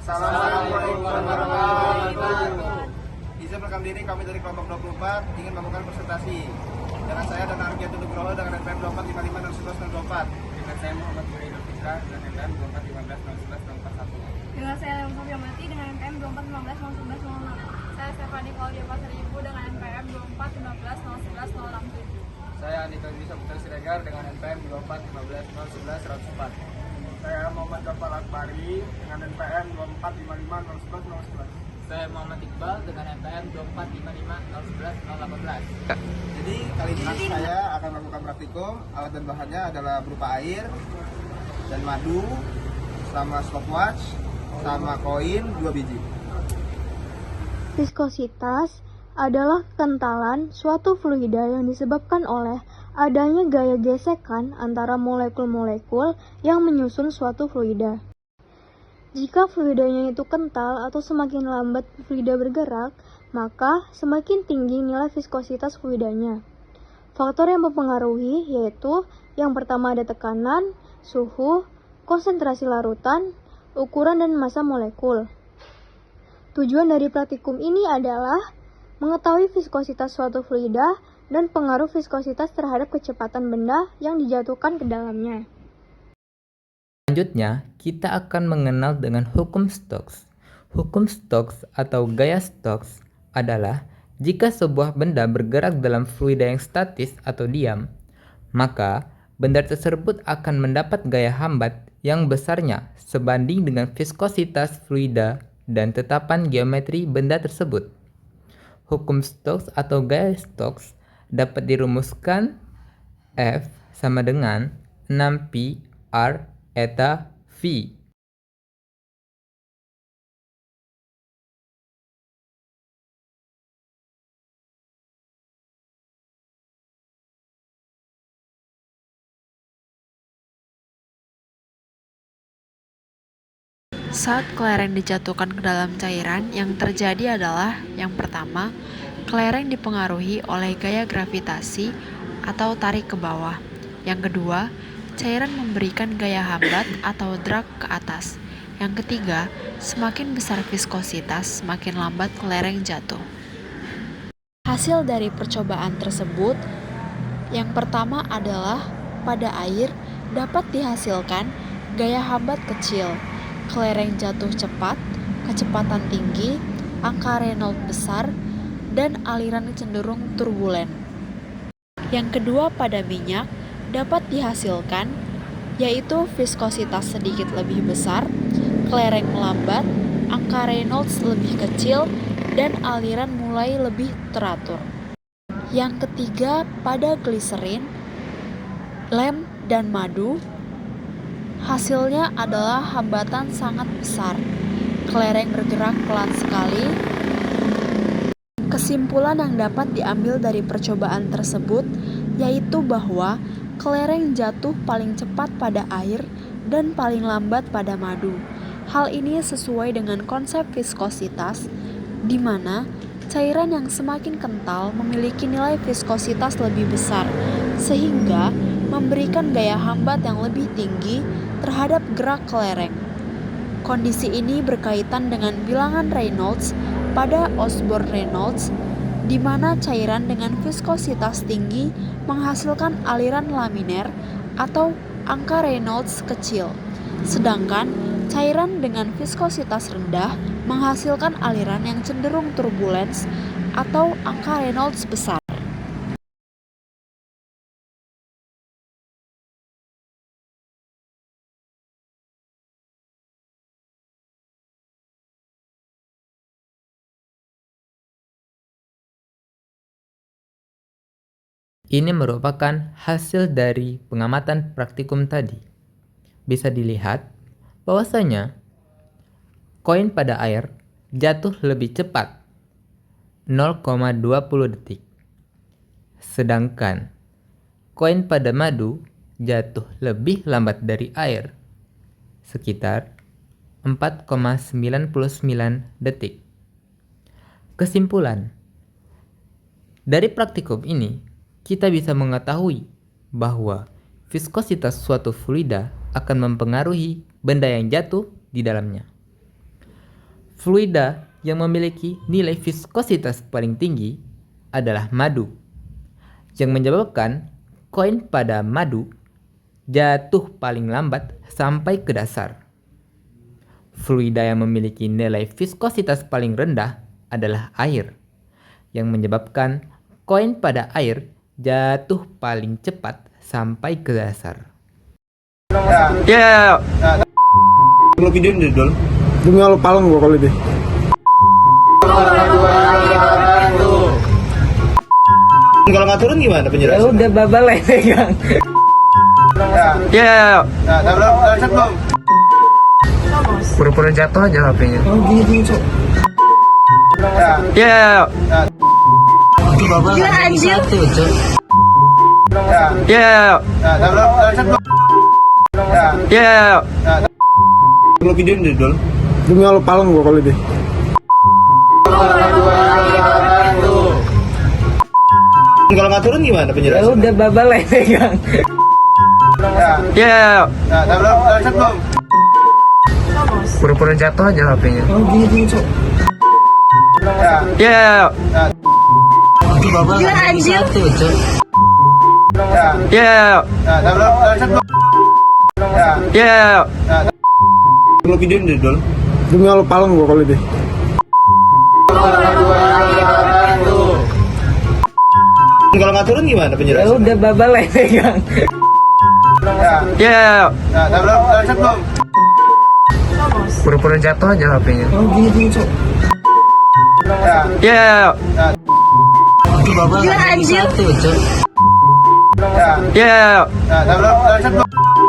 Assalamualaikum warahmatullahi wabarakatuh. Izin rekam diri kami dari kelompok 24 ingin melakukan presentasi. Dengan saya dan Argento Nugroho dengan NPM 2455 Dengan saya Muhammad Budi Nurfitra dengan NPM 2415 Dengan saya Leon Sofia Mati dengan NPM 2415 Saya Stefani Claudia Pasar Ibu dengan NPM 2415 Saya Andika Bisa Putra Siregar dengan NPM 2415 Saya Muhammad Gafar Akbari dengan NPM 2455 Saya Muhammad Iqbal dengan NPM 2455 Jadi kali ini saya akan melakukan praktikum. Alat dan bahannya adalah berupa air dan madu, sama stopwatch, sama koin 2 biji. Viskositas adalah kekentalan suatu fluida yang disebabkan oleh adanya gaya gesekan antara molekul-molekul yang menyusun suatu fluida. Jika fluidanya itu kental atau semakin lambat fluida bergerak, maka semakin tinggi nilai viskositas fluidanya. Faktor yang mempengaruhi yaitu yang pertama ada tekanan, suhu, konsentrasi larutan, ukuran dan massa molekul. Tujuan dari praktikum ini adalah mengetahui viskositas suatu fluida dan pengaruh viskositas terhadap kecepatan benda yang dijatuhkan ke dalamnya. Selanjutnya, kita akan mengenal dengan hukum Stokes. Hukum Stokes atau gaya Stokes adalah jika sebuah benda bergerak dalam fluida yang statis atau diam, maka benda tersebut akan mendapat gaya hambat yang besarnya sebanding dengan viskositas fluida dan tetapan geometri benda tersebut. Hukum Stokes atau gaya Stokes dapat dirumuskan F sama dengan 6pi R eta V. Saat kelereng dijatuhkan ke dalam cairan, yang terjadi adalah yang pertama, kelereng dipengaruhi oleh gaya gravitasi atau tarik ke bawah. Yang kedua, cairan memberikan gaya hambat atau drag ke atas. Yang ketiga, semakin besar viskositas, semakin lambat kelereng jatuh. Hasil dari percobaan tersebut, yang pertama adalah pada air dapat dihasilkan gaya hambat kecil, kelereng jatuh cepat, kecepatan tinggi, angka Reynolds besar, dan aliran cenderung turbulen. Yang kedua pada minyak dapat dihasilkan yaitu viskositas sedikit lebih besar, kelereng melambat, angka Reynolds lebih kecil, dan aliran mulai lebih teratur. Yang ketiga pada gliserin, lem, dan madu, hasilnya adalah hambatan sangat besar, kelereng bergerak pelan sekali. Kesimpulan yang dapat diambil dari percobaan tersebut yaitu bahwa kelereng jatuh paling cepat pada air dan paling lambat pada madu. Hal ini sesuai dengan konsep viskositas, di mana cairan yang semakin kental memiliki nilai viskositas lebih besar, sehingga memberikan gaya hambat yang lebih tinggi terhadap gerak kelereng. Kondisi ini berkaitan dengan bilangan Reynolds pada Osborne-Reynolds, di mana cairan dengan viskositas tinggi menghasilkan aliran laminer atau angka Reynolds kecil, sedangkan cairan dengan viskositas rendah menghasilkan aliran yang cenderung turbulens atau angka Reynolds besar. Ini merupakan hasil dari pengamatan praktikum tadi. Bisa dilihat bahwasanya koin pada air jatuh lebih cepat 0,20 detik. Sedangkan koin pada madu jatuh lebih lambat dari air sekitar 4,99 detik. Kesimpulan dari praktikum ini, kita bisa mengetahui bahwa viskositas suatu fluida akan mempengaruhi benda yang jatuh di dalamnya. Fluida yang memiliki nilai viskositas paling tinggi adalah madu, yang menyebabkan koin pada madu jatuh paling lambat sampai ke dasar. Fluida yang memiliki nilai viskositas paling rendah adalah air, yang menyebabkan koin pada air jatuh paling cepat sampai ke dasar. Ya. Kalau video ini dol. Demi Allah paleng gua kalau deh. Kalau nggak turun gimana penjelasan? Ya udah babal pegang. Ya. Belum. Pura-pura jatuh aja HP-nya. Oh gini cok. Ya. Gila anjir. Ya. Belum. Ya. Kalau video ini dol. Demi Allah paleng gua kalau deh. Kalau nggak turun gimana Ya penjelasan? udah babal pegang. Ya. Belum. Pura-pura jatuh aja HP-nya. Oh gini cok. Ya. Gila anjir. Ya. Belum. Ya. Kalau video ini dol. Demi Allah paleng gua kalau deh. Kalau nggak turun gimana Ya penjelasan? udah babal pegang. Ya. Belum. Pura-pura jatuh aja HP-nya. Oh gini cok. Ya. Gila anjir. Ya. Belum.